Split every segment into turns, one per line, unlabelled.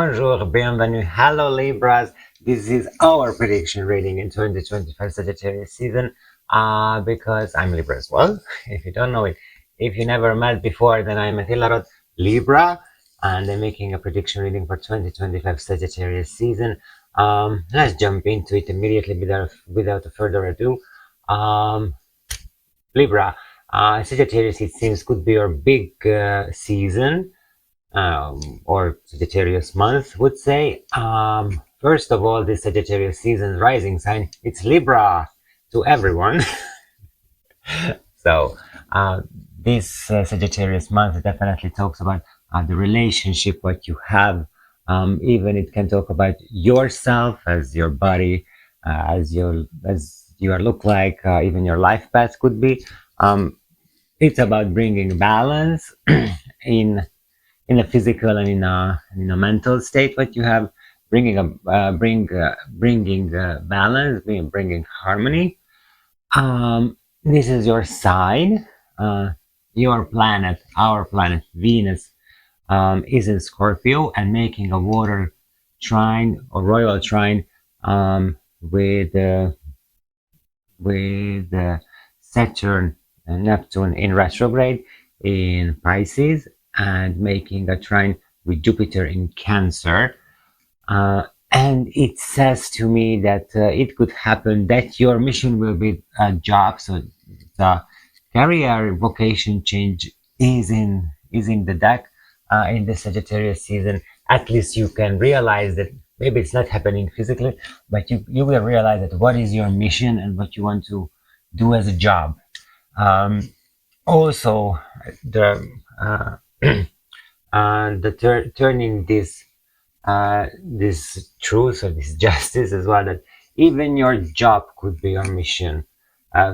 bonjour, bienvenue, hello Libras. This is our prediction reading in 2025 Sagittarius season because I'm Libra as well, if you don't know it. If you never met before, then I'm a Libra, and I'm making a prediction reading for 2025 Sagittarius season. Let's jump into it immediately without further ado. Libra, Sagittarius, it seems, could be your big season. Or Sagittarius month, would say. First of all, this Sagittarius season rising sign, it's Libra to everyone. So this Sagittarius month definitely talks about the relationship, what you have. Even it can talk about yourself as your body, as you look like, even your life path could be. It's about bringing balance in a physical and in a mental state. What you have, bringing balance, bringing harmony. This is your sign. Your planet, our planet Venus, is in Scorpio and making a water trine or royal trine with Saturn and Neptune in retrograde in Pisces, and making a trine with Jupiter in Cancer. And it says to me that it could happen that your mission will be a job. So the career vocation change is in the deck in the Sagittarius season. At least you can realize that maybe it's not happening physically, but you will realize that what is your mission and what you want to do as a job. Also, turning this truth or this justice as well, that even your job could be your mission.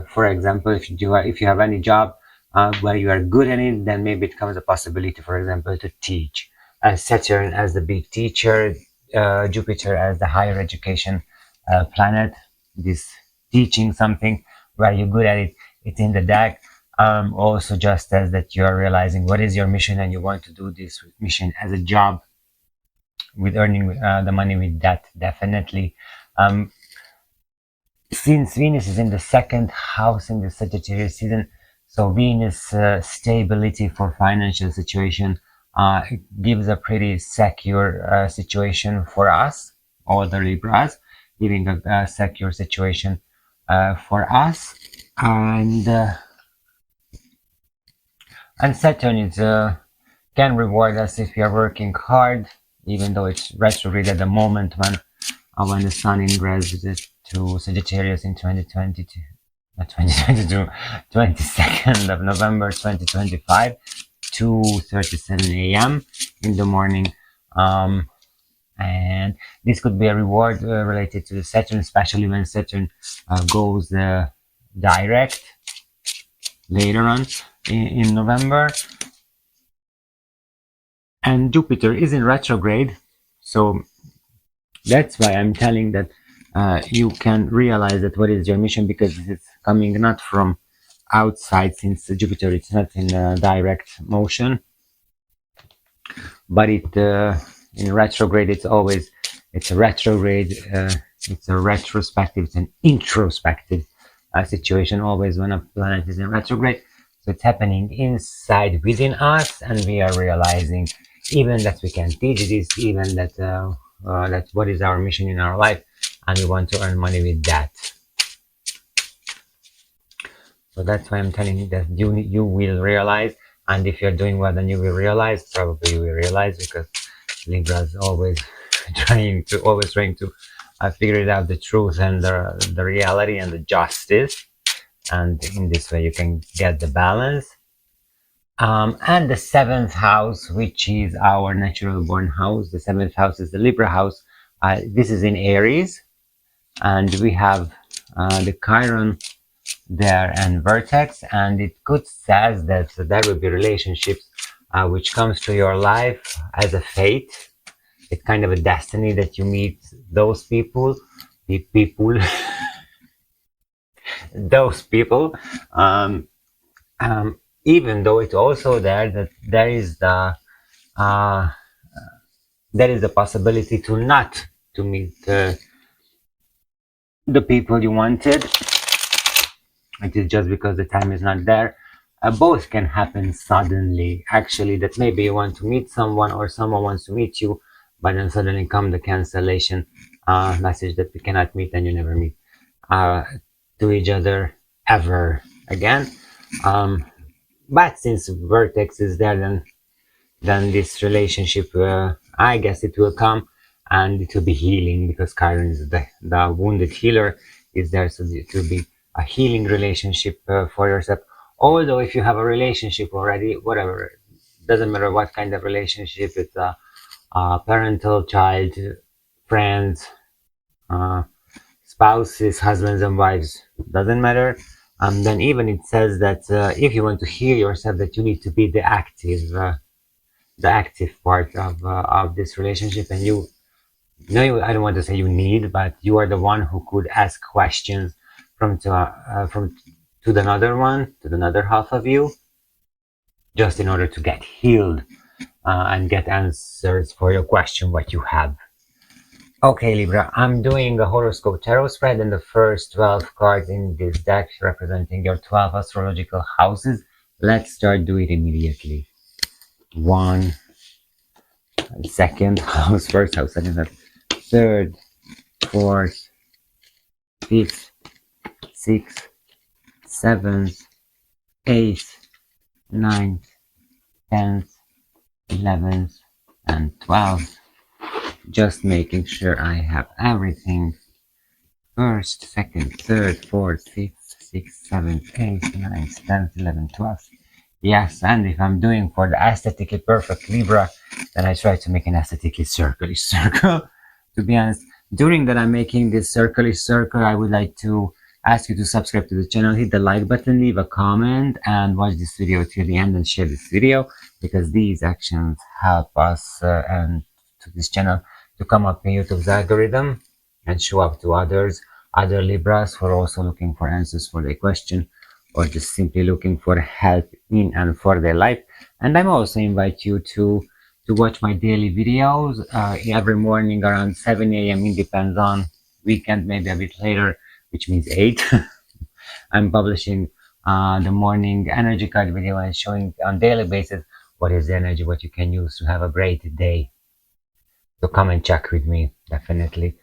For example, if you have any job where you are good in it, then maybe it comes a possibility, for example, to teach. Saturn as the big teacher, Jupiter as the higher education planet. This teaching something where you're good at it, it's in the deck. Also, just as that you are realizing what is your mission and you want to do this mission as a job, with earning the money with that, definitely. Since Venus is in the second house in the Sagittarius season, so Venus stability for financial situation, it gives a pretty secure situation for us, all the Libras, giving a secure situation for us. And Saturn is can reward us if we are working hard, even though it's retrograde at the moment when the Sun ingressed to Sagittarius in 2022, 22nd of November 2025, 2:37 a.m. in the morning. And this could be a reward related to the Saturn, especially when Saturn goes direct later on in November. And Jupiter is in retrograde, so that's why I'm telling that you can realize that what is your mission, because it's coming not from outside, since Jupiter it's not in direct motion, but it in retrograde it's a retrograde, it's a retrospective, it's an introspective situation always when a planet is in retrograde. So it's happening inside within us, and we are realizing even that we can teach this, even that that's what is our mission in our life, and we want to earn money with that. So that's why I'm telling you that you will realize, and if you're doing well, then you will realize. Probably you will realize, because Libra is always trying to figure it out, the truth and the reality and the justice, and in this way you can get the balance. And the seventh house, which is our natural born house, the seventh house is the Libra house. This is in Aries, and we have the Chiron there and vertex, and it could says that there will be relationships which comes to your life as a fate. It's kind of a destiny that you meet those people those people, even though it's also there that there is the there is a possibility to not to meet the people you wanted. It is just because the time is not there. Both can happen suddenly, actually, that maybe you want to meet someone or someone wants to meet you, but then suddenly come the cancellation message that we cannot meet, and you never meet uh, to each other ever again. Um, but since vertex is there, then this relationship, I guess it will come, and it will be healing, because Chiron is the wounded healer is there, so it will be a healing relationship for yourself. Although if you have a relationship already, whatever, doesn't matter what kind of relationship, it's a parental, child, friends, uh, spouses, husbands and wives, doesn't matter. Then even it says that if you want to heal yourself, that you need to be the active part of this relationship, and you no, I don't want to say you need, but you are the one who could ask questions from to the another one, to the another half of you, just in order to get healed and get answers for your question what you have. Okay, Libra, I'm doing a horoscope tarot spread, and the first 12 cards in this deck representing your 12 astrological houses. Let's start do it immediately. One, second house, first house, second house, third, fourth, fifth, sixth, seventh, eighth, ninth, 10th, 11th, and 12th. Just making sure I have everything. First, second, third, fourth, fifth, sixth, seventh, eighth, ninth, 10th, 11th, 12th. Yes, and if I'm doing for the aesthetically perfect Libra, then I try to make an aesthetically circle-ish circle. To be honest, during that I'm making this circle-ish circle, I would like to ask you to subscribe to the channel, hit the like button, leave a comment, and watch this video till the end and share this video, because these actions help us and to this channel to come up in YouTube's algorithm and show up to other Libras who are also looking for answers for their question, or just simply looking for help in and for their life. And I'm also invite you to watch my daily videos every morning around 7 a.m. It depends on weekend, maybe a bit later, which means 8. I'm publishing the morning energy card video and showing on daily basis what is the energy, what you can use to have a great day. So come and check with me, definitely.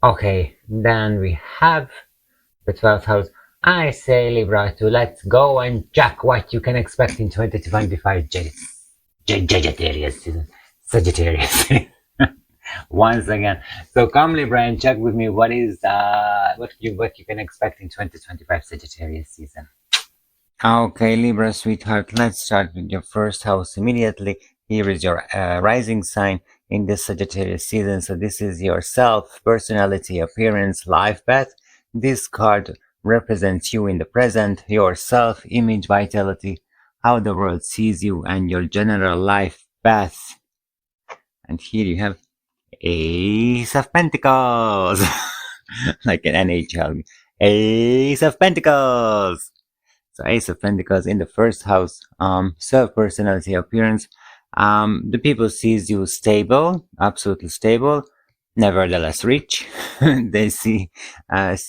Okay, then we have the 12th house. I say, Libra, to let's go and check what you can expect in 2025 Sagittarius season. Sagittarius. Once again. So come, Libra, and check with me what is what you can expect in 2025 Sagittarius season. Okay, Libra, sweetheart, let's start with your first house immediately. Here is your rising sign in this Sagittarius season. So this is your self, personality, appearance, life path. This card represents you in the present, your self-image, vitality, how the world sees you, and your general life path. And here you have Ace of Pentacles, like an NHL. Ace of Pentacles. So Ace of Pentacles in the first house, self-personality, appearance. The people sees you stable, absolutely stable, nevertheless rich. They see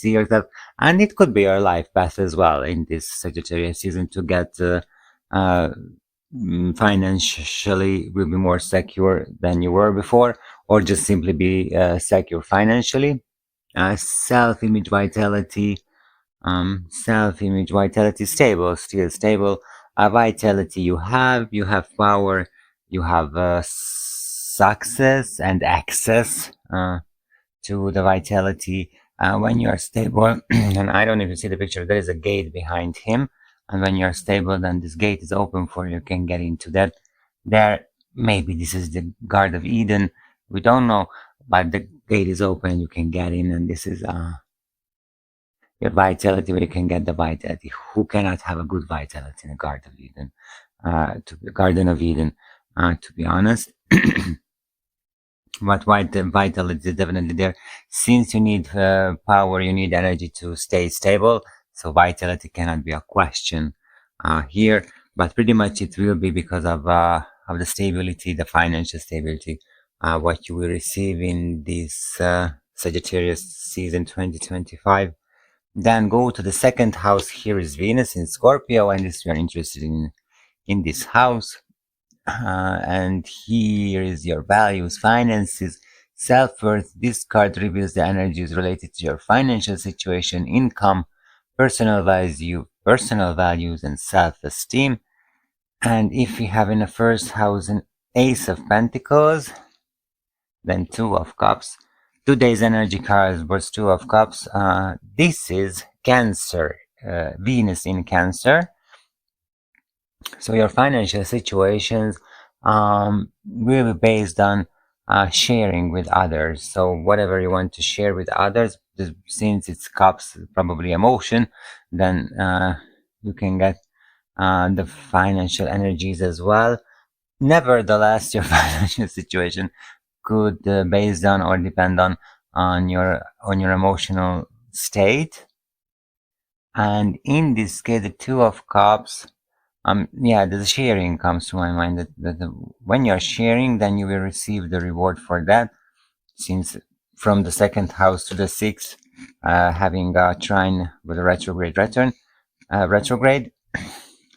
yourself, and it could be your life path as well in this Sagittarius season to get financially will be more secure than you were before, or just simply be secure financially. Self-image, vitality. Self-image, vitality, stable, still stable. Vitality, you have power, you have success and access to the vitality. When you are stable, and I don't even see the picture, there is a gate behind him, and when you are stable, then this gate is open for you can get into that. There, maybe this is the Garden of Eden, we don't know, but the gate is open, you can get in, and this is your vitality, where you can get the vitality. Who cannot have a good vitality in the Garden of Eden? To the Garden of Eden, to be honest. But vitality is definitely there. Since you need power, you need energy to stay stable. So vitality cannot be a question here. But pretty much it will be because of the stability, the financial stability what you will receive in this Sagittarius season 2025. Then go to the second house. Here is Venus in Scorpio, and if you are interested in this house, and here is your values, finances, self-worth. This card reveals the energies related to your financial situation, income, personal values, and self-esteem. And if you have in the first house an Ace of Pentacles, then Two of Cups. Today's energy card was Two of Cups. This is Cancer, Venus in Cancer. So your financial situations will be based on sharing with others. So whatever you want to share with others, since it's cups, probably emotion, then you can get the financial energies as well. Nevertheless, your financial situation could based on or depend on your emotional state. And in this case, the Two of Cups, yeah, the sharing comes to my mind that when you're sharing, then you will receive the reward for that, since from the second house to the sixth, having a trine with a retrograde.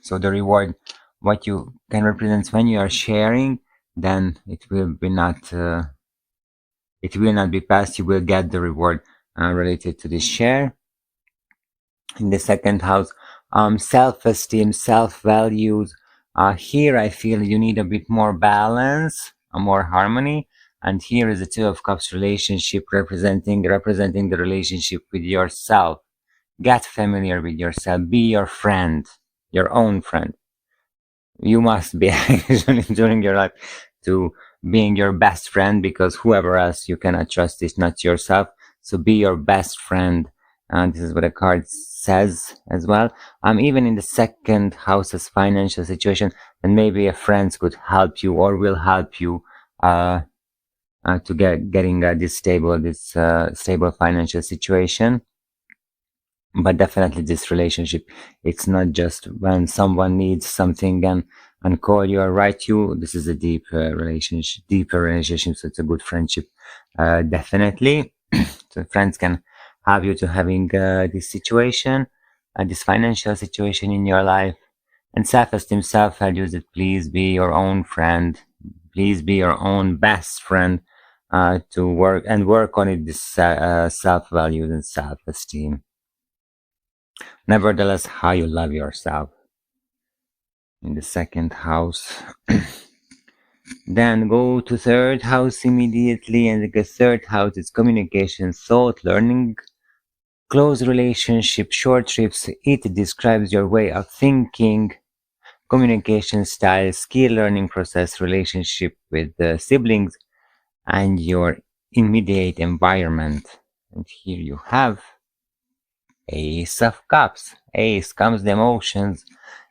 So the reward, what you can represent when you are sharing, then it will not be passed. You will get the reward related to this share. In the second house, self-esteem, self-values. Here I feel you need a bit more balance, more harmony. And here is the Two of Cups relationship, representing the relationship with yourself. Get familiar with yourself. Be your friend, your own friend. You must be actually during your life to being your best friend, because whoever else you cannot trust is not yourself. So be your best friend. And this is what the card says as well. Even in the second house's financial situation, and maybe a friend could help you or will help you to getting this stable financial situation. But definitely this relationship, it's not just when someone needs something and call you or write you. This is a deeper relationship. So it's a good friendship, definitely. So friends can have you to having this situation, this financial situation in your life. And self-esteem, self-values, that please be your own friend. Please be your own best friend, to work on it, this self-values and self-esteem. Nevertheless, how you love yourself in the second house. Then go to third house immediately, and the third house is communication, thought, learning, close relationship, short trips. It describes your way of thinking, communication style, skill learning process, relationship with siblings, and your immediate environment. And here you have Ace of Cups. Ace comes the emotions.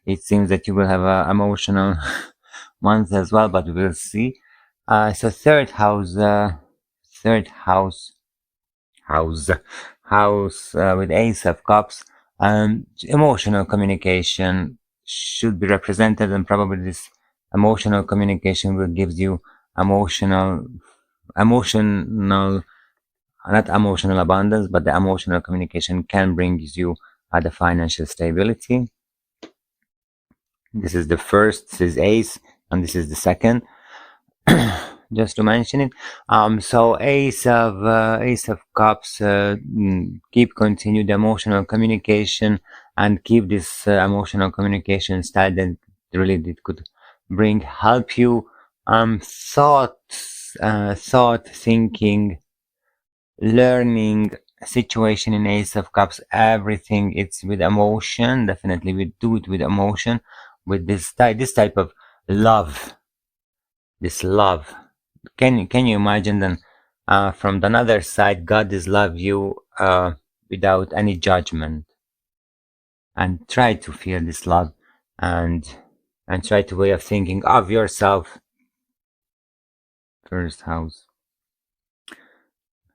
It seems that you will have an emotional month as well, but we'll see. So third house with Ace of Cups. Emotional communication should be represented, and probably this emotional communication will give you emotional, not emotional abundance, but the emotional communication can bring you the financial stability. This is the first, this is Ace, and this is the second. Just to mention it. So Ace of Cups, continue the emotional communication and keep this emotional communication style that really it could help you. Thinking, learning situation in Ace of Cups, everything it's with emotion. Definitely we do it with emotion, with this type of love. This love, can you imagine then, from the other side, God is love you without any judgment, and try to feel this love, and try to way of thinking of yourself. First house,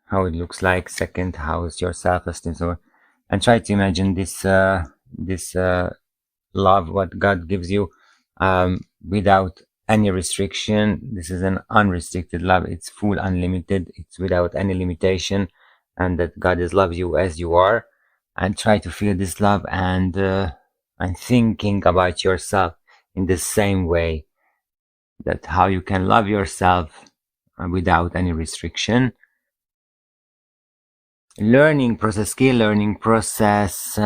how it looks like. Second house, your self-esteem. So, and try to imagine this love what God gives you, without any restriction. This is an unrestricted love. It's full, unlimited. It's without any limitation, and that God is love you as you are, and try to feel this love and thinking about yourself in the same way, that how you can love yourself without any restriction. Learning process, skill learning process.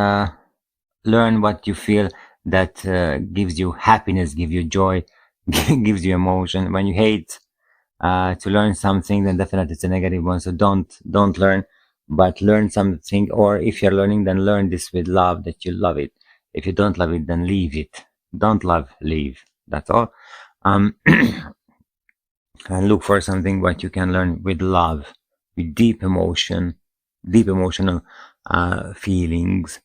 Learn what you feel that gives you happiness, gives you joy, gives you emotion. When you hate to learn something, then definitely it's a negative one. So don't learn, but learn something. Or if you're learning, then learn this with love, that you love it. If you don't love it, then leave it. Don't love, leave. That's all. And look for something what you can learn with love, with deep emotion, deep emotional feelings.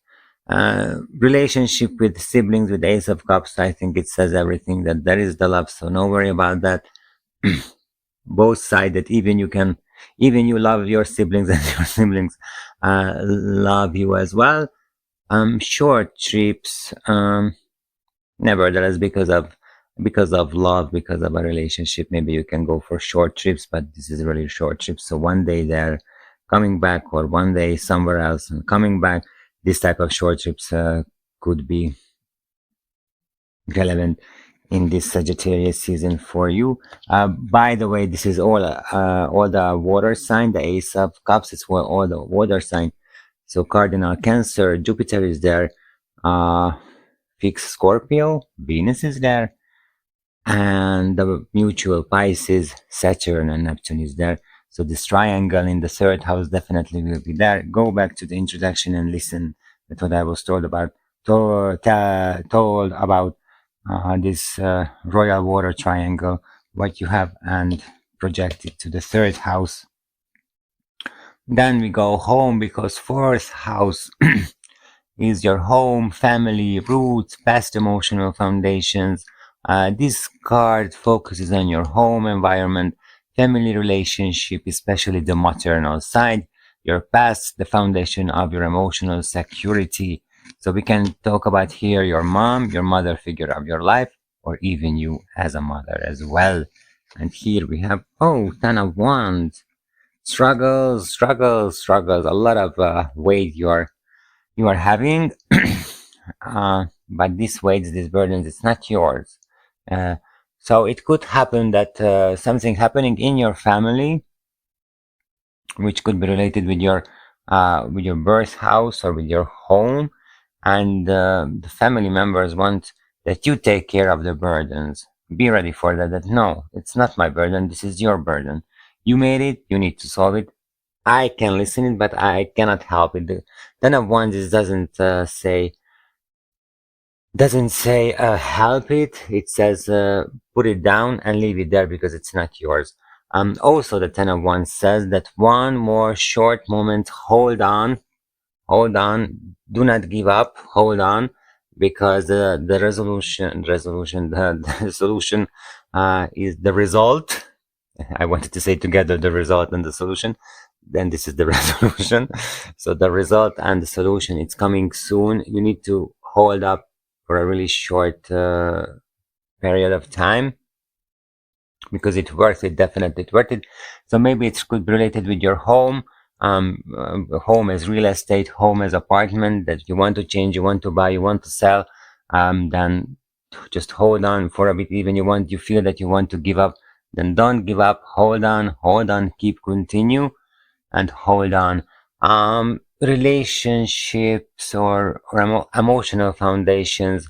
Relationship with siblings, with Ace of Cups, I think it says everything, that there is the love, so no worry about that. Both sides, that even you love your siblings and your siblings love you as well. Short trips, nevertheless, because of love, because of a relationship, maybe you can go for short trips, but this is really short trips. So one day they're coming back, or one day somewhere else and coming back. This type of short trips could be relevant in this Sagittarius season for you. By the way, this is all the water sign, the Ace of Cups. It's all the water sign. So cardinal Cancer, Jupiter is there. Fixed Scorpio, Venus is there, and the mutual Pisces, Saturn and Neptune is there. So this triangle in the third house definitely will be there. Go back to the introduction and listen to what I was told about this royal water triangle, what you have, and project it to the third house. Then we go home, because fourth house is your home, family, roots, past emotional foundations. This card focuses on your home environment, family relationship, especially the maternal side, your past, the foundation of your emotional security. So we can talk about here your mom, your mother figure of your life, or even you as a mother as well. And here we have, oh, Ten of Wands. Struggles, struggles, struggles. A lot of weight you are having, but this weight, this burden, it's not yours. Uh, so it could happen that something happening in your family, which could be related with your birth house or with your home, and the family members want that you take care of the burdens. Be ready for that. That no, it's not my burden. This is your burden. You made it. You need to solve it. I can listen it, but I cannot help it. The Ten of Wands doesn't say help it. It says put it down and leave it there, because it's not yours. Also, the Ten of Wands says that one more short moment. Hold on. Do not give up. Hold on, because the the solution is the result. I wanted to say together the result and the solution. Then this is the resolution. So the result and the solution, it's coming soon. You need to hold up for a really short period of time, because it's worth it. Definitely it's worth it. So maybe it could be related with your home. Home as real estate, home as apartment that you want to change, you want to buy, you want to sell. Then just hold on for a bit. Even you feel that you want to give up, then don't give up. Hold on, keep continue and hold on. Relationships or emotional foundations.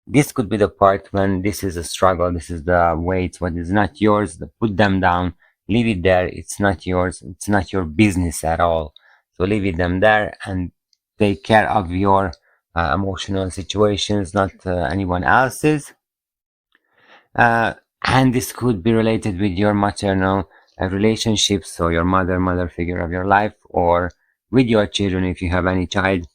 This could be the part when this is a struggle, this is the weight, what is not yours, put them down, leave it there. It's not yours, it's not your business at all. So leave it them there and take care of your emotional situations, not anyone else's. And this could be related with your maternal relationships, so your mother figure of your life, or with your children if you have any child.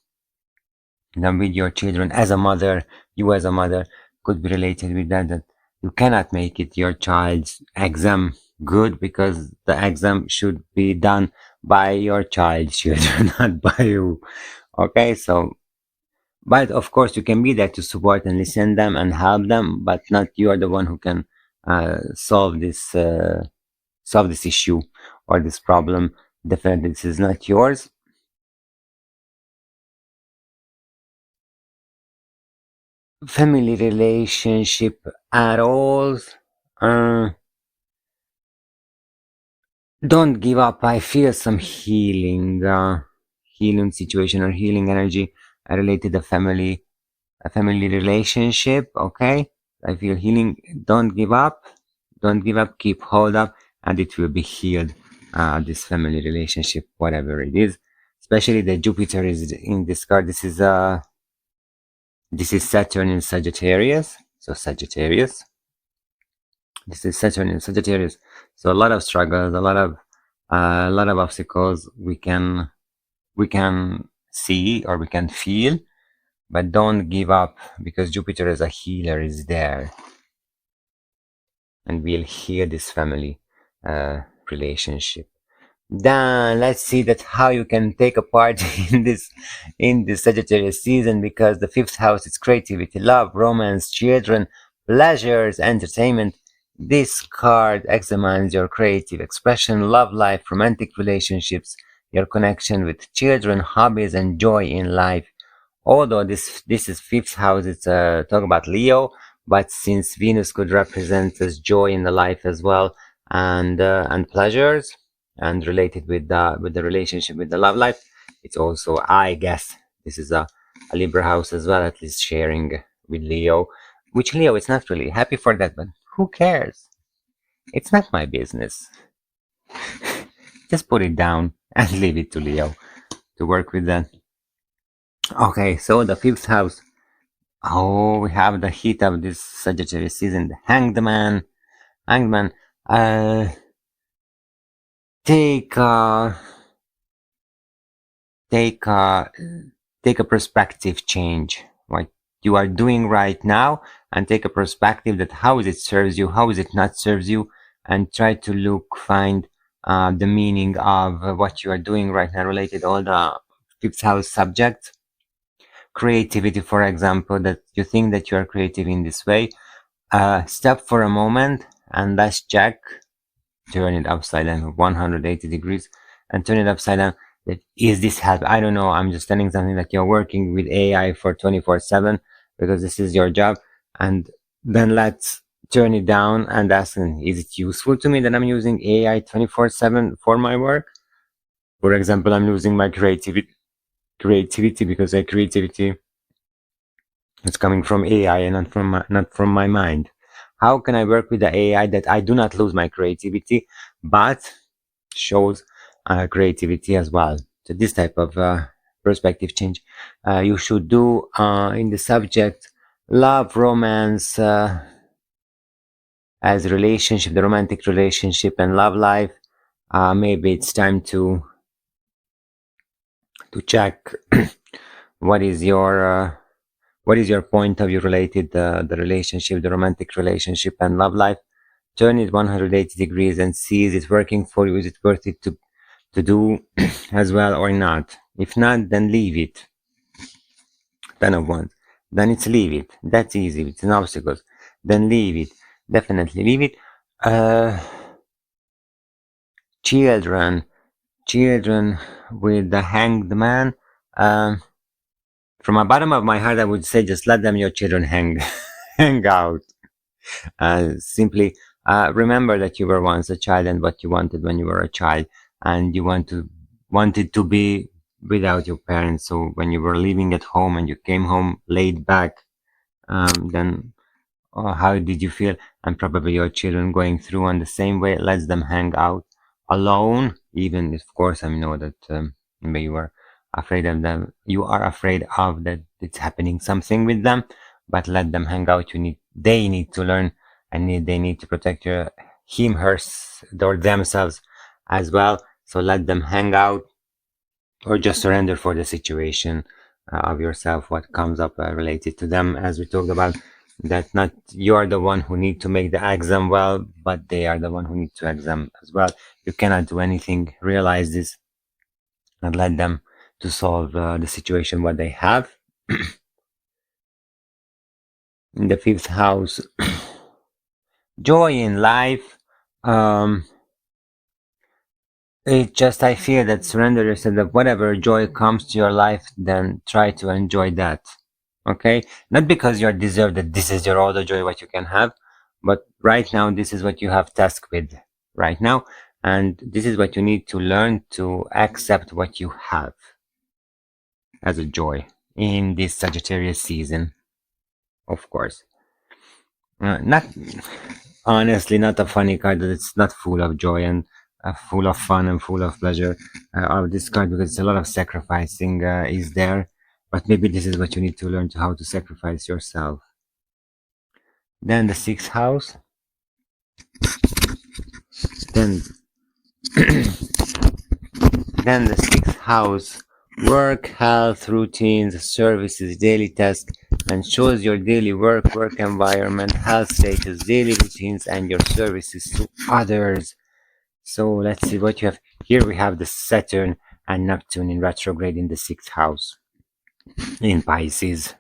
Then with your children as a mother, you as a mother could be related with that you cannot make it your child's exam good, because the exam should be done by your child's children, not by you. Okay, so But of course, you can be there to support and listen them and help them, but not you are the one who can solve this issue or this problem. Definitely, this is not yours. Family relationship at all. Uh, don't give up. I feel some healing situation or healing energy related to a family relationship. Okay, I feel healing. Don't give up. Don't give up. Keep hold up, and it will be healed. This family relationship, whatever it is, especially the Jupiter is in this card. This is Saturn in Sagittarius. So Sagittarius. This is Saturn in Sagittarius. So a lot of struggles, a lot of obstacles we can see or we can feel, but don't give up because Jupiter as a healer is there and will heal this family relationship. Then let's see that how you can take a part in this Sagittarius season, because the fifth house is creativity, love, romance, children, pleasures, entertainment. This card examines your creative expression, love life, romantic relationships, your connection with children, hobbies, and joy in life. Although this is fifth house, it's talk about Leo, but since Venus could represent as joy in the life as well, and pleasures, and related with the relationship with the love life, it's also, I guess, this is a Libra house as well, at least sharing with Leo. Which Leo, it's not really happy for that, but who cares? It's not my business. Just put it down and leave it to Leo to work with that. Okay, so the fifth house. Oh, we have the heat of this Sagittarius season. The Hanged Man. Hanged Man. Uh, take take take a perspective change. What you are doing right now, and take a perspective that how is it serves you, how is it not serves you, and try to find the meaning of what you are doing right now, related all the fifth house subjects. Creativity, for example, that you think that you are creative in this way. Stop for a moment and let's check. Turn it upside down 180 degrees and turn it upside down. That is this help? I don't know. I'm just telling something that you're working with AI for 24/7 because this is your job. And then let's turn it down and ask, is it useful to me that I'm using AI 24/7 for my work? For example, I'm losing my creativity because my creativity it's coming from AI and not from my mind. How can I work with the AI that I do not lose my creativity, but shows creativity as well? So this type of perspective change you should do in the subject love, romance, as relationship, the romantic relationship and love life. Maybe it's time to check what is your what is your point of view related the relationship, the romantic relationship and love life? Turn it 180 degrees and see, is it working for you? Is it worth it to do as well or not? If not, then leave it. 10 of wands. Then it's leave it. That's easy. It's an obstacle. Then leave it. Definitely leave it. Uh, children. Children with the hanged man. Um, from the bottom of my heart, I would say just let them, your children, hang out. Simply remember that you were once a child and what you wanted when you were a child, and you wanted to be without your parents. So when you were living at home and you came home laid back, then how did you feel? And probably your children going through on the same way. Let them hang out alone, even if, of course, I know that maybe you are afraid of them. You are afraid of that it's happening something with them, but let them hang out. They need to learn, and they need to protect him, her, or themselves as well. So let them hang out, or just surrender for the situation of yourself, what comes up related to them, as we talked about, that not you are the one who need to make the exam well, but they are the one who need to exam as well. You cannot do anything. Realize this and let them to solve the situation what they have. in the fifth house. Joy in life. Um, it just, I feel that surrender yourself, that whatever joy comes to your life, then try to enjoy that. Okay? Not because you're deserved that this is your all the joy what you can have, but right now this is what you have task with right now. And this is what you need to learn to accept what you have as a joy in this Sagittarius season, of course. Not honestly, not a funny card that it's not full of joy and full of fun and full of pleasure of this card, because it's a lot of sacrificing is there. But maybe this is what you need to learn to how to sacrifice yourself. Then the sixth house. Then then the sixth house. Work, health, routines, services, daily tasks, and shows your daily work environment, health status, daily routines, and your services to others. So let's see what you have. Here we have the Saturn and Neptune in retrograde in the sixth house in Pisces.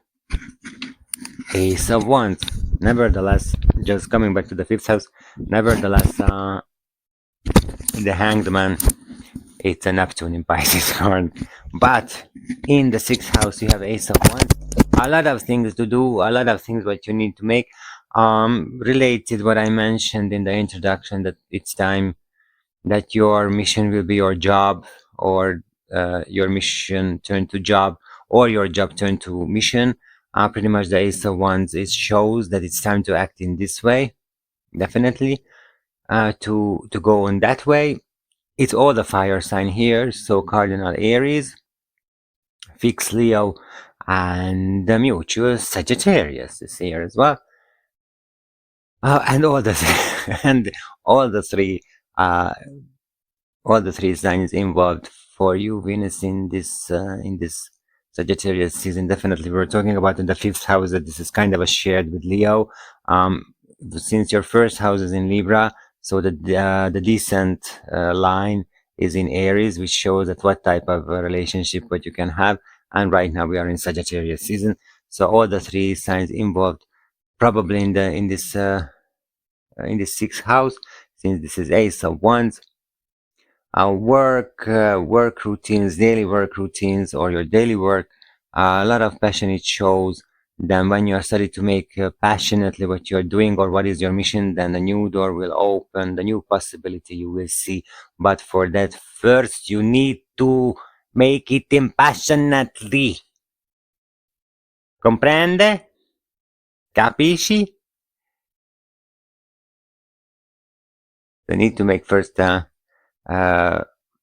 Ace of Wands. Nevertheless, just coming back to the fifth house, nevertheless, the Hanged Man, it's a Neptune in Pisces card. But in the sixth house, you have Ace of Wands. A lot of things to do, a lot of things what you need to make. Related what I mentioned in the introduction, that it's time that your mission will be your job, or your mission turn to job, or your job turn to mission. Pretty much the Ace of Wands, it shows that it's time to act in this way, definitely, to go in that way. It's all the fire sign here, so Cardinal Aries, Fixed Leo, and the mutual Sagittarius is here as well. And all the and all the three signs involved for you, Venus in this Sagittarius season. Definitely, we're talking about in the fifth house that this is kind of a shared with Leo. Since your first house is in Libra, so the descent line is in Aries, which shows that what type of relationship what you can have. And right now we are in Sagittarius season, so all the three signs involved probably in this sixth house, since this is Ace of Wands. Work routines, daily work routines, or your daily work, a lot of passion it shows. Then when you are starting to make passionately what you are doing or what is your mission, then a new door will open, the new possibility you will see. But for that, first you need to make it impassionately. Comprende? Capisci? You need to make first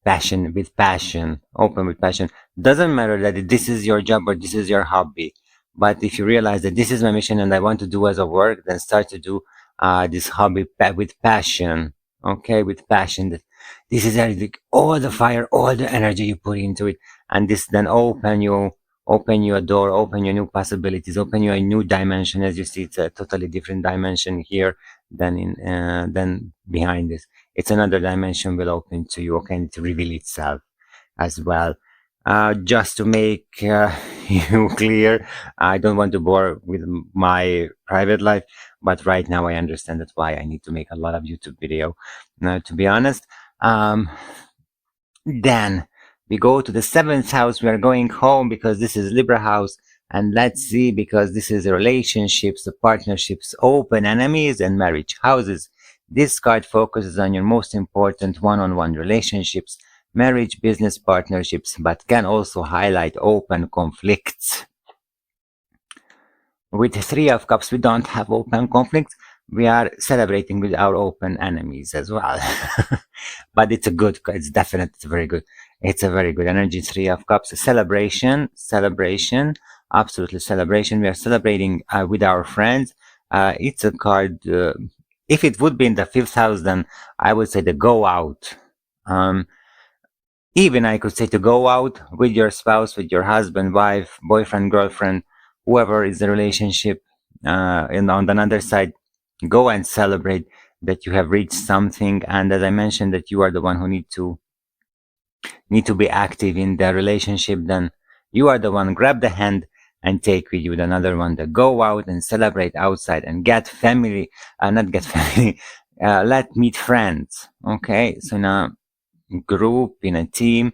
passion with passion, open with passion. Doesn't matter that this is your job or this is your hobby, but if you realize that this is my mission and I want to do as a work, then start to do this hobby with passion. Okay, with passion. That this is everything, all the fire, all the energy you put into it, and this then open you a door, open your new possibilities, open you a new dimension. As you see, it's a totally different dimension here than behind this. It's another dimension will open to you, okay, and to reveal itself as well. Just to make you clear, I don't want to bore with my private life, but right now I understand that's why I need to make a lot of YouTube video. Now, to be honest, then we go to the seventh house. We are going home because this is Libra house. And let's see, because this is the relationships, the partnerships, open enemies, and marriage houses. This card focuses on your most important one-on-one relationships, marriage, business partnerships, but can also highlight open conflicts. With the Three of Cups, we don't have open conflicts. We are celebrating with our open enemies as well. But it's definitely very good. It's a very good energy. Three of Cups, celebration, absolutely celebration. We are celebrating with our friends. It's a card. If it would be in the fifth house, then I would say the go out. Even I could say to go out with your spouse, with your husband, wife, boyfriend, girlfriend, whoever is the relationship. And on the other side, go and celebrate that you have reached something. And as I mentioned, that you are the one who need to be active in the relationship. Then you are the one. Grab the hand and take with you. Another one that go out and celebrate outside and get family, not get family, let meet friends. Okay, so in a group, in a team,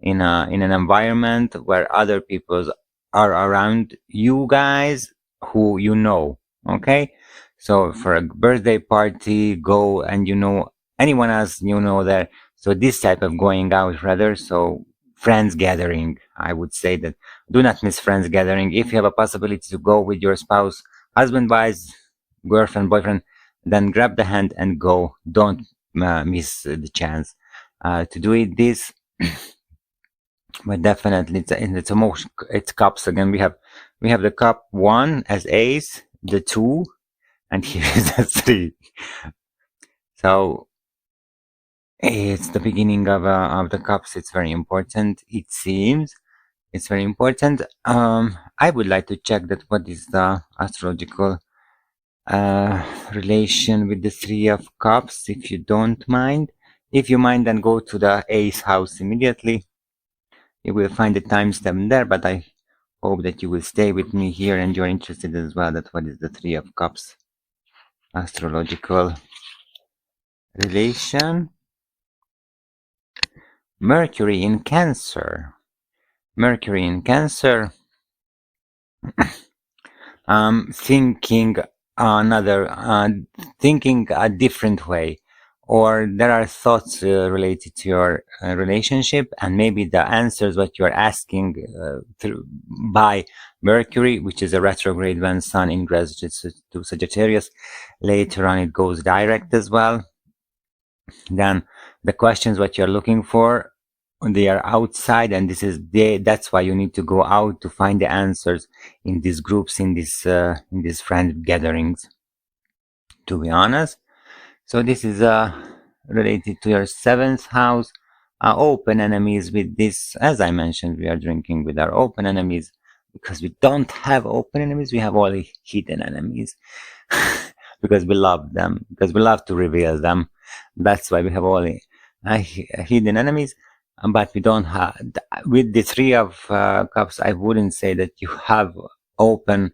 in an environment where other people are around you guys who you know. Okay, so for a birthday party, go and anyone else there. So this type of going out, rather, so friends gathering, I would say that do not miss friends gathering. If you have a possibility to go with your spouse, husband, wife, girlfriend, boyfriend, then grab the hand and go. Don't miss the chance to do it. This but definitely it's a motion. It's cups again. We have the cup one as ace, the two, and here is the three. So it's the beginning of the cups. It's very important. It seems it's very important. I would like to check that what is the astrological relation with the three of cups, if you don't mind. If you mind, then go to the ace house immediately. You will find the timestamp there, but I hope that you will stay with me here and you're interested as well that what is the three of cups astrological relation. Mercury in Cancer. Mercury in Cancer. Thinking thinking a different way, or there are thoughts related to your relationship, and maybe the answers what you're asking by Mercury, which is a retrograde when Sun ingresses to Sagittarius. Later on, it goes direct as well. Then the questions what you're looking for, they are outside, and that's why you need to go out to find the answers in these groups, in these friend gatherings, to be honest. So this is related to your seventh house. Open enemies. With this, as I mentioned, we are drinking with our open enemies because we don't have open enemies, we have only hidden enemies. Because we love them, because we love to reveal them. That's why we have only hidden enemies. But we don't have, with the three of cups, I wouldn't say that you have open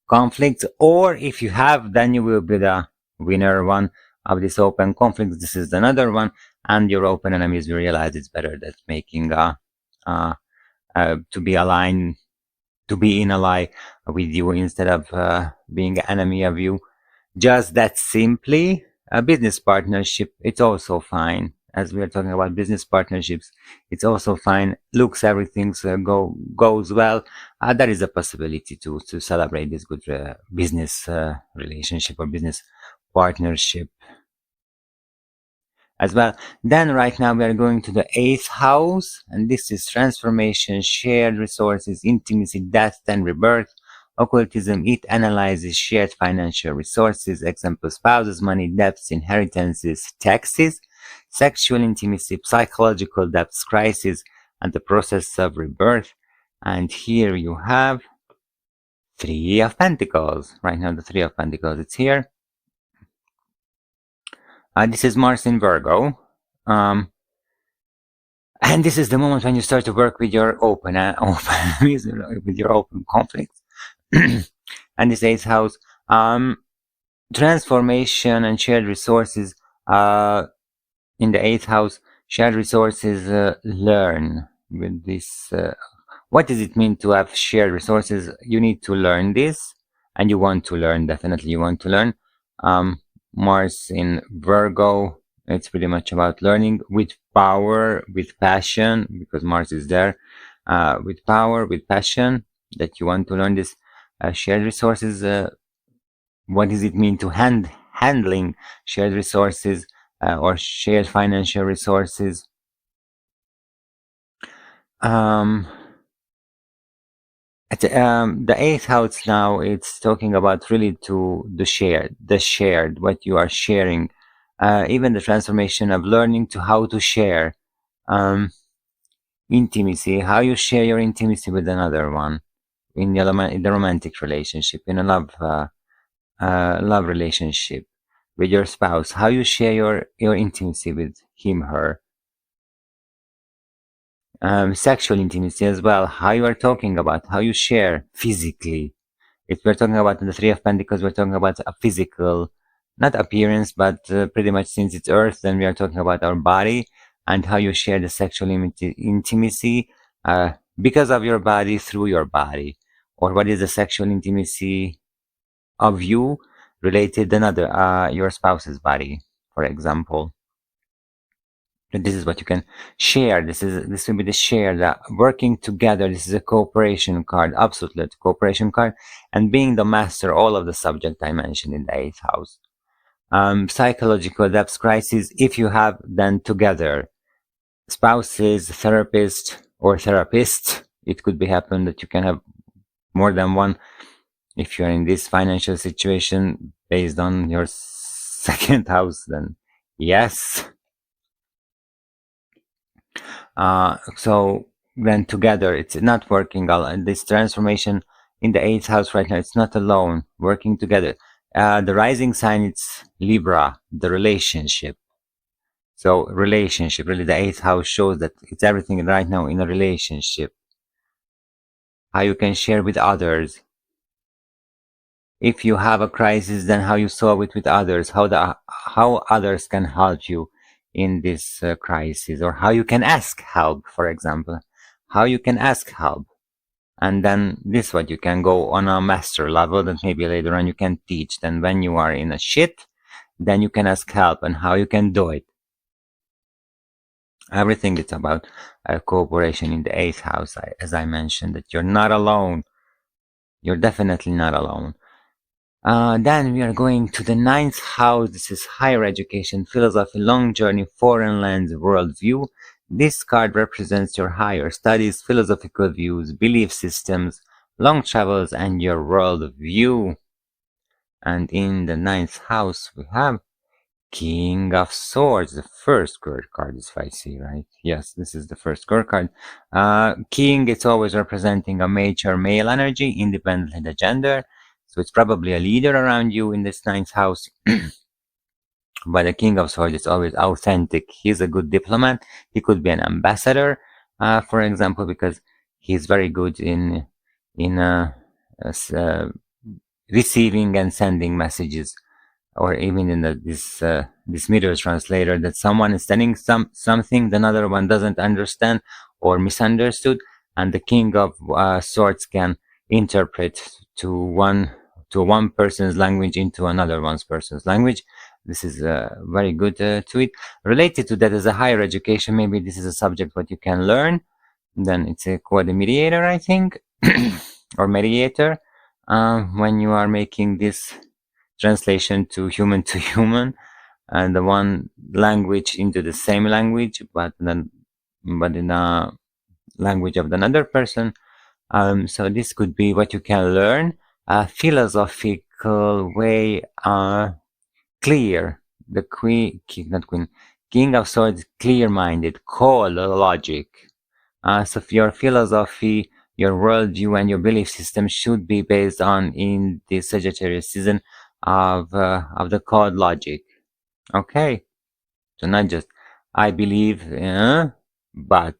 conflicts, or if you have, then you will be the winner one of this open conflict. This is another one, and your open enemies, you realize it's better than making to be aligned, to be in ally with you instead of being enemy of you. Just that simply. A business partnership, it's also fine. As we are talking about business partnerships, it's also fine. Looks, everything goes well. There is a possibility to celebrate this good business relationship or business partnership as well. Then right now we are going to the eighth house, and this is transformation, shared resources, intimacy, death, and rebirth. Occultism, it analyzes shared financial resources, example, spouses, money, debts, inheritances, taxes, sexual intimacy, psychological depths, crisis, and the process of rebirth. And here you have Three of Pentacles. Right now the Three of Pentacles, it's here. This is Mars in Virgo. And this is the moment when you start to work with your open with your open conflicts. And this eighth house, transformation and shared resources. In the eighth house, shared resources, learn with this. What does it mean to have shared resources? You need to learn this, and you want to learn. Definitely, you want to learn. Mars in Virgo, it's pretty much about learning with power, with passion, because Mars is there. With power, with passion, that you want to learn this shared resources. What does it mean to handling shared resources or shared financial resources? The eighth house now, it's talking about really to the shared, what you are sharing, even the transformation of learning to how to share, intimacy, how you share your intimacy with another one in the romantic relationship, in a love relationship with your spouse, how you share your intimacy with him, her. Sexual intimacy as well, how you are talking about, how you share physically. If we're talking about the Three of Pentacles, we're talking about a physical, not appearance, but pretty much since it's Earth, then we are talking about our body and how you share the sexual intimacy because of your body, through your body. Or what is the sexual intimacy of you related to another, your spouse's body, for example. This is what you can share. This will be the share, the working together. This is a cooperation card, absolutely cooperation card, and being the master, all of the subject I mentioned in the 8th house. Psychological depth crisis, if you have then together spouses, therapist or therapist, it could be happen that you can have more than one if you're in this financial situation based on your 2nd house, then yes. So then together, it's not working and this transformation in the 8th house right now, it's not alone, working together. The rising sign, it's Libra, the relationship. So relationship, really the 8th house shows that it's everything right now in a relationship. How you can share with others. If you have a crisis, then how you solve it with others, how others can help you in this crisis, or how you can ask help, for example, how you can ask help. And then this what you can go on a master level that maybe later on you can teach. Then when you are in a shit, then you can ask help and how you can do it. Everything is about cooperation in the 8th house, as I mentioned, that you're not alone. You're definitely not alone. Then we are going to the 9th house. This is higher education, philosophy, long journey, foreign lands, worldview. This card represents your higher studies, philosophical views, belief systems, long travels, and your worldview. And in the 9th house, we have King of Swords, the first girl card, if I see right. Yes, this is the first girl card. King, it's always representing a major male energy, independently the gender. So it's probably a leader around you in this 9th house. But the King of Swords is always authentic. He's a good diplomat. He could be an ambassador, for example, because he's very good in receiving and sending messages, or even in this mirror translator, that someone is telling something the other one doesn't understand or misunderstood, and the King of Swords can interpret to one person's language into another person's language. This is very good to it. Related to that is a higher education. Maybe this is a subject what you can learn. Then it's called a mediator, I think, or mediator. When you are making this translation to human, and the one language into the same language, but in a language of another person. So this could be what you can learn. A philosophical way, clear. The King of Swords, clear-minded, cold logic. So your philosophy, your worldview, and your belief system should be based on, in the Sagittarius season, of the cold logic. Okay, so not just I believe, but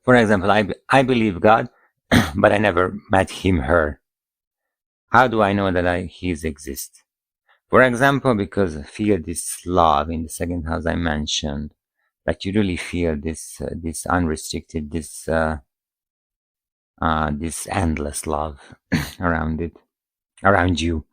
for example, I believe God, but I never met him, her. How do I know that he exists? For example, because I feel this love in the 2nd house I mentioned, that you really feel this unrestricted, this endless love around you.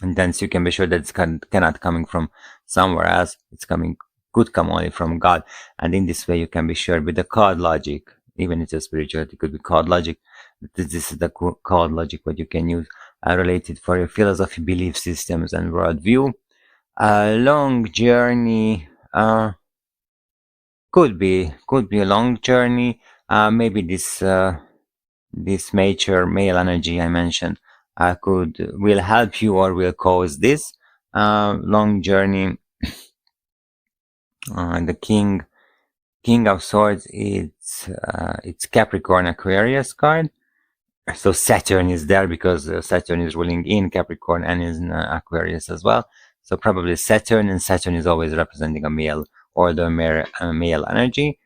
And then so you can be sure that it's cannot coming from somewhere else. It's could come only from God. And in this way, you can be sure with the card logic, even if it's a spirituality, it could be card logic. This is the card logic what you can use related for your philosophy, belief systems, and worldview. A long journey could be a long journey. Maybe this major male energy I mentioned will help you or will cause this long journey. The King of Swords, it's Capricorn Aquarius card. So Saturn is there because Saturn is ruling in Capricorn and is in Aquarius as well. So probably Saturn, and Saturn is always representing a male or the male energy,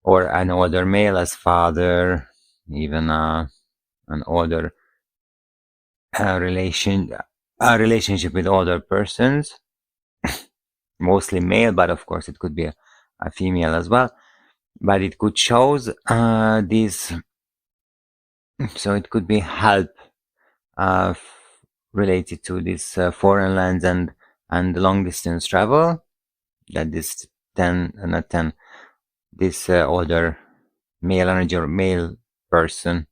or an older male as father, even an older a relationship with older persons, mostly male, but of course it could be a female as well. But it could shows this, so it could be help related to this foreign lands and long distance travel. That this 10, not 10, this older male energy or male person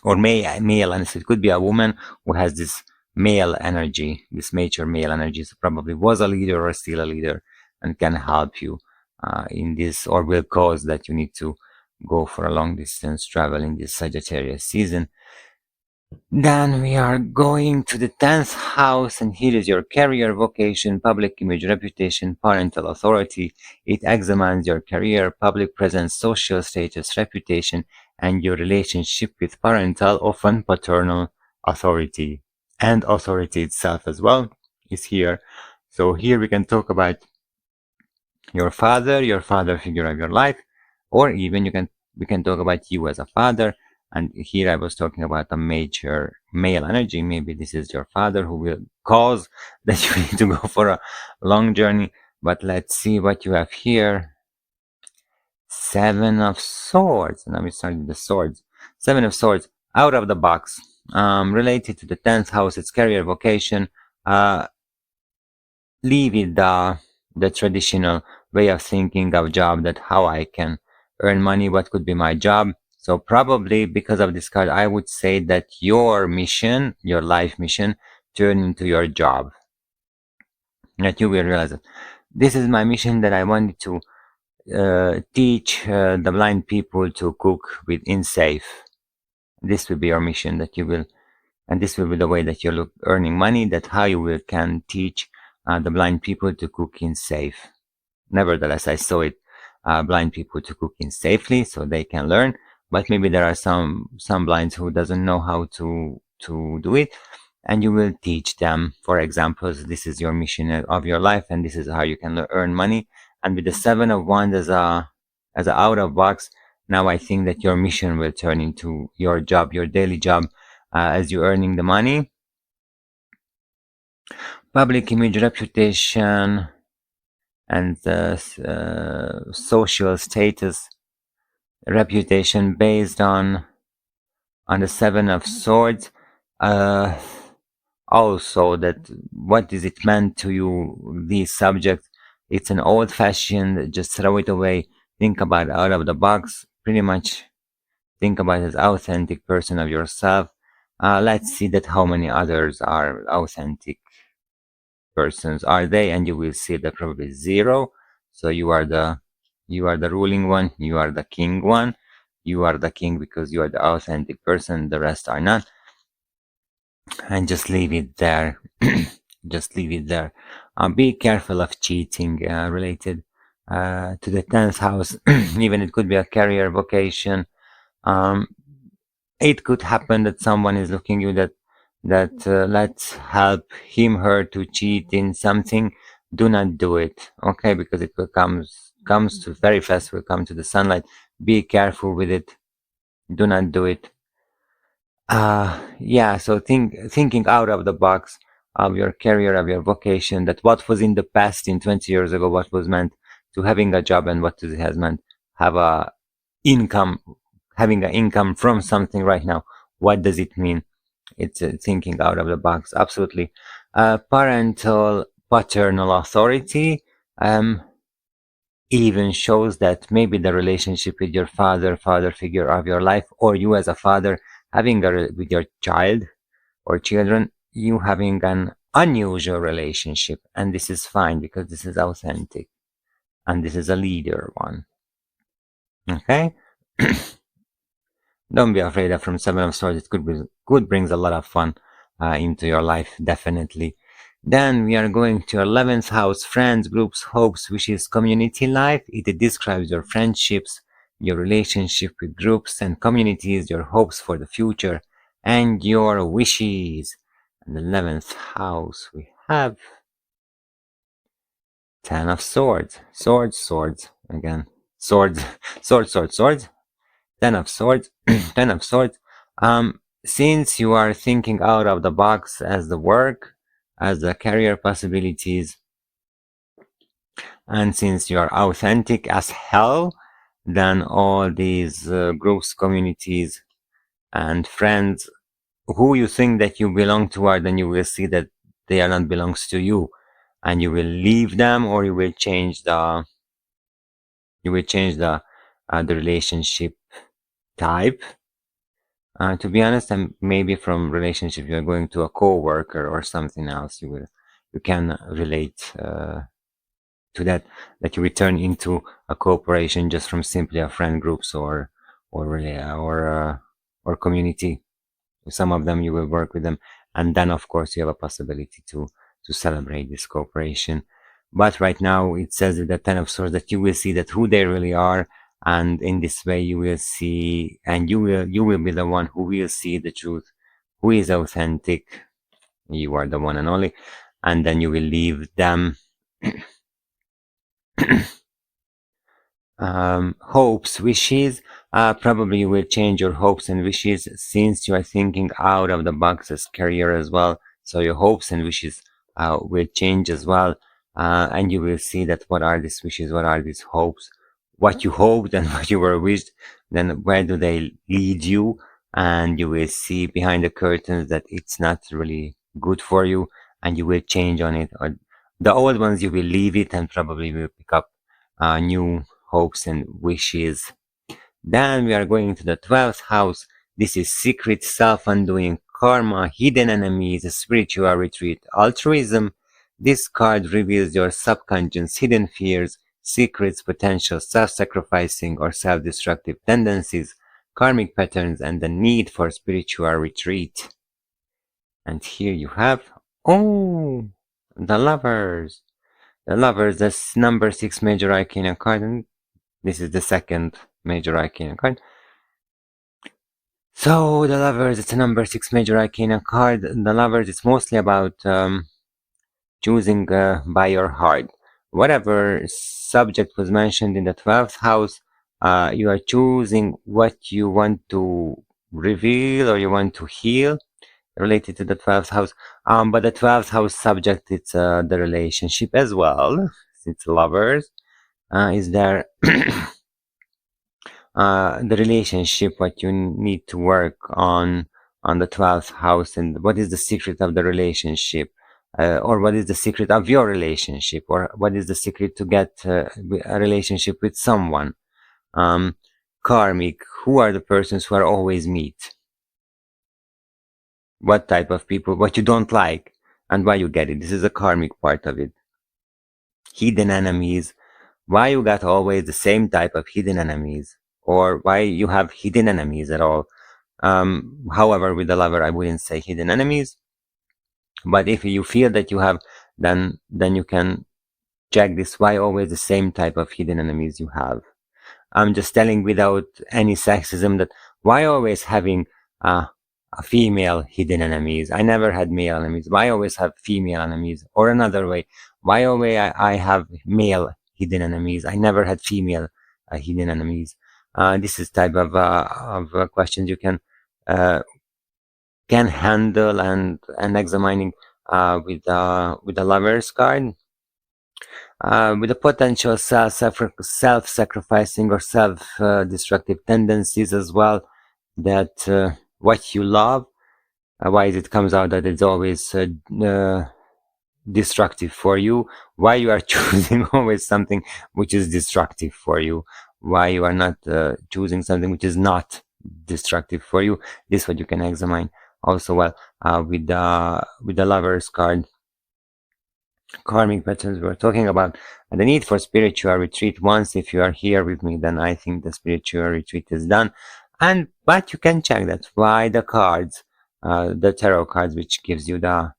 or male, and it could be a woman who has this male energy, this mature male energy. So probably was a leader or still a leader, and can help you in this, or will cause that you need to go for a long distance travel in this Sagittarius season. Then we are going to the 10th house, and here is your career, vocation, public image, reputation, parental authority. It examines your career, public presence, social status, reputation, and your relationship with parental, often paternal authority. And authority itself as well is here. So here we can talk about your father figure of your life, or even we can talk about you as a father. And here I was talking about a major male energy. Maybe this is your father who will cause that you need to go for a long journey. But let's see what you have here. 7 of Swords. Now we start with the swords. 7 of Swords, out of the box. Related to the 10th house, it's career, vocation. Leave it the traditional way of thinking of job, that how I can earn money, what could be my job. So probably because of this card, I would say that your mission, your life mission, turn into your job. That you will realize that this is my mission, that I wanted to teach the blind people to cook with InSafe. This will be your mission, that you will, and this will be the way that you're earning money, that how you will can teach the blind people to cook in safe. Nevertheless, I saw it, blind people to cook in safely, so they can learn. But maybe there are some blinds who doesn't know how to do it, and you will teach them. For example, this is your mission of your life, and this is how you can earn money. And with the 7 of Wands as a out of box, now I think that your mission will turn into your job, your daily job, as you're earning the money. Public image, reputation, and social status. Reputation based on the 7 of Swords. Also, that what is it meant to you, this subject? It's an old-fashioned, just throw it away. Think about out of the box. Pretty much think about it as authentic person of yourself. Let's see that how many others are authentic persons are they, and you will see that probably 0. So you are the ruling one, you are the king one, you are the king because you are the authentic person, the rest are not. And just leave it there. Just leave it there. Be careful of cheating related to the 10th house. Even it could be a career, vocation. It could happen that someone is looking you that let's help him, her to cheat in something. Do not do it, okay? Because it will comes to very fast, will come to the sunlight. Be careful with it. Do not do it. Yeah, so thinking out of the box of your career, of your vocation, that what was in the past, in 20 years ago, what was meant to having a job, and what it has meant have a income, having an income from something right now. What does it mean? It's thinking out of the box, absolutely. Parental, paternal authority even shows that maybe the relationship with your father figure of your life, or you as a father having with your child or children, you having an unusual relationship, and this is fine because this is authentic, and this is a leader one. Okay. Don't be afraid that from 7 of Swords it could brings a lot of fun into your life, definitely. Then we are going to your 11th house, friends, groups, hopes, wishes, community life. It describes your friendships, your relationship with groups and communities, your hopes for the future, and your wishes. And the 11th house we have 10 of Swords. Swords again. Swords, swords. Ten of Swords, Ten of Swords. Since you are thinking out of the box as the work, as the career possibilities, and since you are authentic as hell, then all these groups, communities, and friends who you think that you belong to, then you will see that they are not belongs to you, and you will leave them, or you will change the the relationship type. To be honest, maybe from relationship you're going to a co-worker or something else. You can relate to that you return into a cooperation just from simply a friend groups or community. Some of them you will work with them, and then of course you have a possibility to celebrate this cooperation. But right now it says that the Ten of Swords that you will see that who they really are, and in this way you will see, and you will be the one who will see the truth, who is authentic. You are the one and only, and then you will leave them. Hopes, wishes. Probably you will change your hopes and wishes since you are thinking out of the box as career as well. So your hopes and wishes will change as well. And you will see that what are these wishes, what are these hopes, what you hoped and what you were wished, then where do they lead you? And you will see behind the curtains that it's not really good for you, and you will change on it. Or the old ones, you will leave it and probably will pick up new hopes and wishes. Then we are going to the 12th house. This is secret, self-undoing, karma, hidden enemies, spiritual retreat, altruism. This card reveals your subconscious hidden fears, secrets, potential self-sacrificing or self-destructive tendencies, karmic patterns, and the need for spiritual retreat. And here you have, oh, the Lovers. The Lovers, that's number 6 major arcana card, and this is the second major arcana card. So the Lovers, it's a number 6 major arcana card. The Lovers, it's mostly about choosing by your heart. Whatever subject was mentioned in the 12th house, you are choosing what you want to reveal or you want to heal related to the 12th house. But the 12th house subject, it's the relationship as well. It's Lovers. Is there the relationship, what you need to work on the 12th house, and what is the secret of the relationship, or what is the secret of your relationship, or what is the secret to get a relationship with someone. Karmic, who are the persons who are always meet, what type of people, what you don't like, and why you get it. This is the karmic part of it. Hidden enemies, why you got always the same type of hidden enemies, or why you have hidden enemies at all. However, with the Lover, I wouldn't say hidden enemies, but if you feel that you have, then you can check this, why always the same type of hidden enemies you have. I'm just telling without any sexism that why always having a female hidden enemies. I never had male enemies. Why always have female enemies? Or another way, why always I have male hidden enemies? I never had female hidden enemies. This is type of questions you can handle and examining with the Lover's card. With the potential self-sacrificing or self-destructive tendencies as well, that what you love, why it comes out that it's always destructive for you, why you are choosing always something which is destructive for you, why you are not choosing something which is not destructive for you. This is what you can examine also well with the Lover's card. Karmic patterns we're talking about, and the need for spiritual retreat. Once if you are here with me, then I think the spiritual retreat is done. But you can check that why the cards, the tarot cards, which gives you the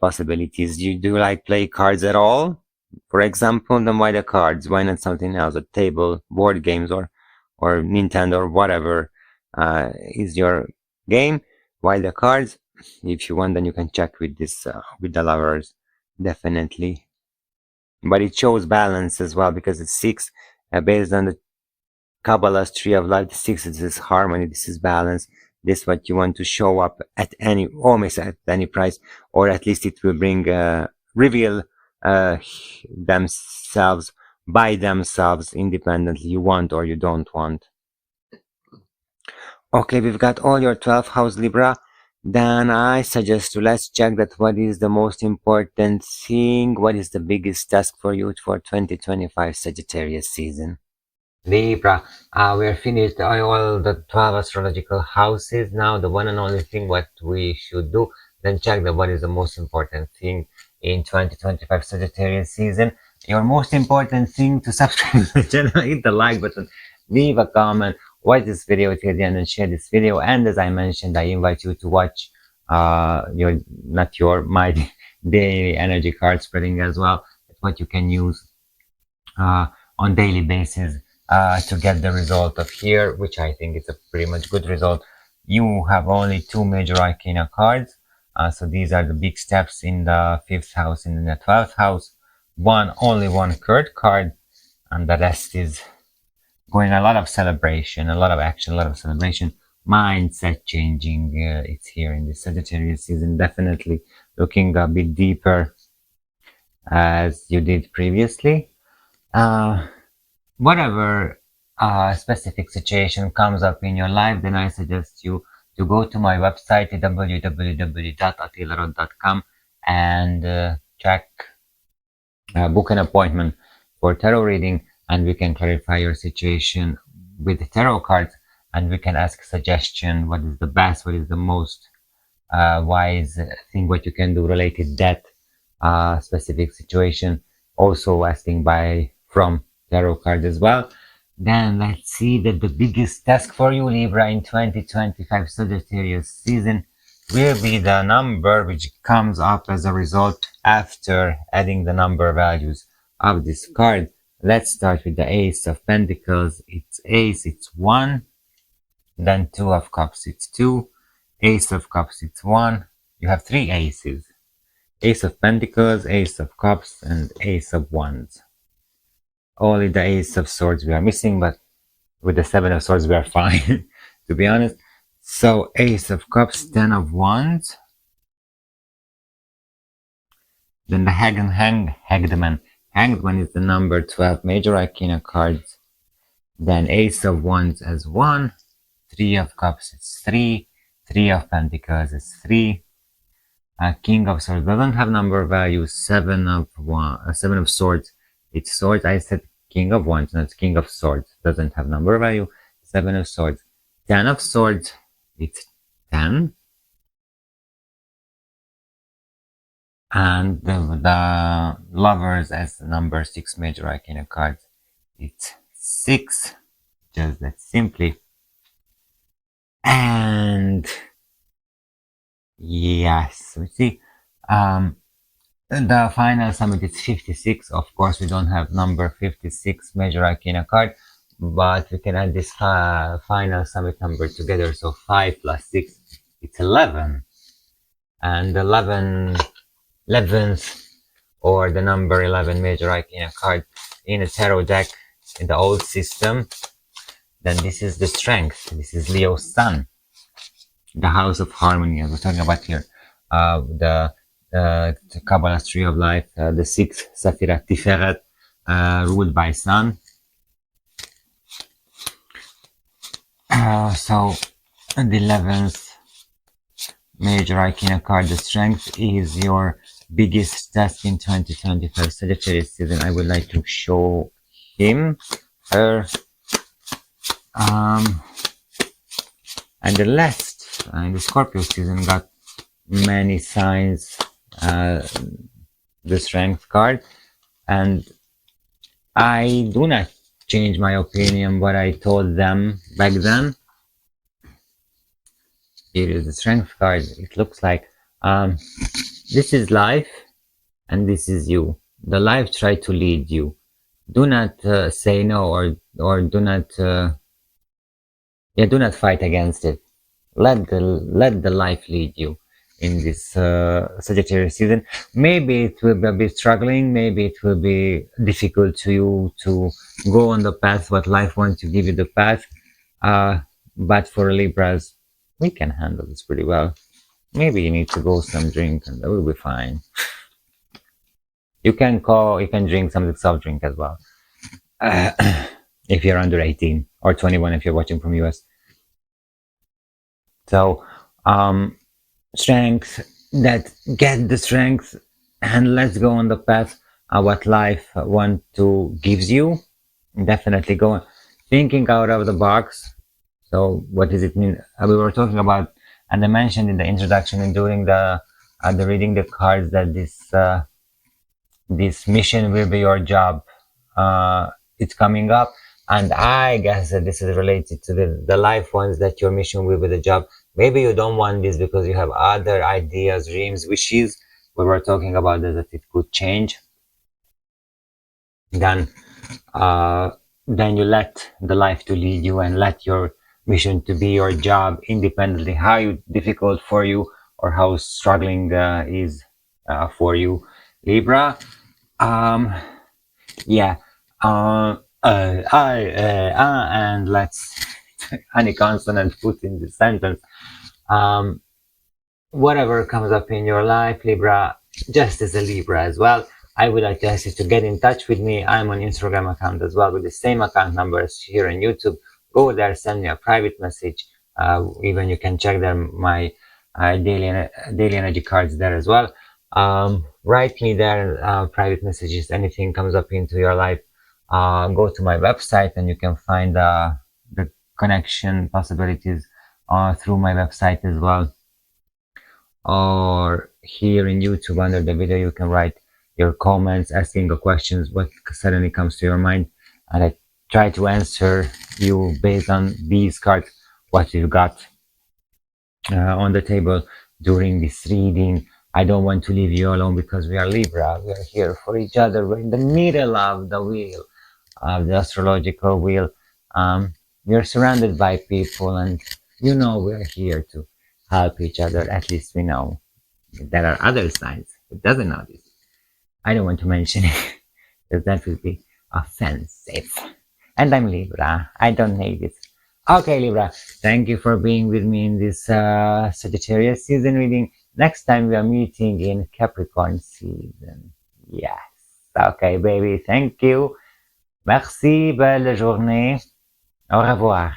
possibilities. Do you like play cards at all, for example? Then why the cards? Why not something else, a table, board games, or Nintendo, or whatever is your game? Why the cards? If you want, then you can check with this with the Lovers. Definitely, but it shows balance as well, because it's 6 based on the Kabbalah's tree of life, the six, this is harmony, this is balance, this is what you want to show up at any, almost at any price, or at least it will bring, reveal themselves by themselves independently, you want or you don't want. Okay, we've got all your 12th house Libra. Then I suggest you, let's check that what is the most important thing, what is the biggest task for you for 2025 Sagittarius season. Libra, we're finished all the 12 astrological houses. Now the one and only thing what we should do, then check that what is the most important thing in 2025 Sagittarius season. Your most important thing to subscribe to the channel, hit the like button, leave a comment, watch this video till the end and share this video. And as I mentioned, I invite you to watch my daily energy card spreading as well. It's what you can use on daily basis to get the result of here, which I think is a pretty much good result. You have only 2 major arcana cards, so these are the big steps in the 5th house and in the 12th house. Only one curd card, and the rest is going a lot of celebration, a lot of action, a lot of celebration, mindset changing. It's here in the Sagittarius season, definitely looking a bit deeper as you did previously. Whatever specific situation comes up in your life, then I suggest you to go to my website www.atilarod.com and book an appointment for tarot reading, and we can clarify your situation with the tarot cards, and we can ask suggestion, what is the best, what is the most wise thing what you can do related that specific situation, also asking from tarot cards as well. Then let's see that the biggest task for you, Libra, in 2025 Sagittarius season will be the number which comes up as a result after adding the number values of this card. Let's start with the Ace of Pentacles. It's Ace, it's 1. Then 2 of Cups, it's 2. Ace of Cups, it's 1. You have 3 aces. Ace of Pentacles, Ace of Cups, and Ace of Wands. Only the Ace of Swords we are missing, but with the 7 of Swords we are fine, to be honest. So Ace of Cups, 10 of Wands. Then the Hanged Man. Hanged Man is the number 12 major arcana cards. Then Ace of Wands as 1. 3 of Cups is 3. 3 of Pentacles is 3. King of Swords doesn't have number value. 7 of Swords. It's Swords. I said King of Wands, not King of Swords. Doesn't have number value. 7 of Swords. 10 of Swords. It's 10. And the Lovers as the number 6 major arcana cards. It's 6. Just that simply. And yes, we see. The final summit is 56. Of course, we don't have number 56 major arcana card, but we can add this final summit number together. So 5 plus 6, it's 11. And 11th, or the number 11 major arcana card in a tarot deck in the old system, then this is the Strength. This is Leo's Sun, the House of Harmony, as we're talking about here. The Kabbalah's Tree of Life, the 6th Sephirat Tiferet, ruled by Sun. So the 11th major arcana card, the Strength, is your biggest test in 2025 Sagittarius season. I would like to show him, her, and the last in the Scorpio season got many signs, the Strength card, and I do not change my opinion what I told them back then. Here is the Strength card. It looks like this is life and this is you. The life try to lead you. Do not say no, or do not do not fight against it. Let the life lead you. in this Sagittarius season. Maybe it will be a bit struggling, maybe it will be difficult to you to go on the path what life wants to give you the path. But for Libras, we can handle this pretty well. Maybe you need to go some drink and that will be fine. You can drink some soft drink as well. Uh, if you're under 18 or 21 if you're watching from US. So, strength, that get the strength and let's go on the path what life want to gives you. Definitely go thinking out of the box. So what does it mean? We were talking about, and I mentioned in the introduction and during the reading the cards that this mission will be your job. It's coming up, and I guess that this is related to the life ones, that your mission will be the job. Maybe you don't want this because you have other ideas, dreams, wishes. We were talking about that it could change. Then you let the life to lead you and let your mission to be your job independently. How difficult for you or how struggling is for you, Libra. Yeah. And let's any consonant put in the sentence. Whatever comes up in your life, Libra, just as a Libra as well, I would like to ask you to get in touch with me. I'm on Instagram account as well with the same account numbers here on YouTube. Go there, send me a private message. Even you can check there my daily energy cards there as well. Write me there private messages. Anything comes up into your life, go to my website and you can find the connection possibilities through my website as well. Or here in YouTube under the video you can write your comments, asking the questions what suddenly comes to your mind, and I try to answer you based on these cards what you got on the table during this reading. I don't want to leave you alone because we are Libra. We are here for each other. We're in the middle of the wheel, of the astrological wheel. We're surrounded by people, and we're here to help each other. At least we know. There are other signs who doesn't know this. I don't want to mention it because that would be offensive. And I'm Libra. I don't need it. Okay, Libra, thank you for being with me in this Sagittarius season reading. Next time we are meeting in Capricorn season. Yes. Okay, baby. Thank you. Merci. Belle journée. Au revoir.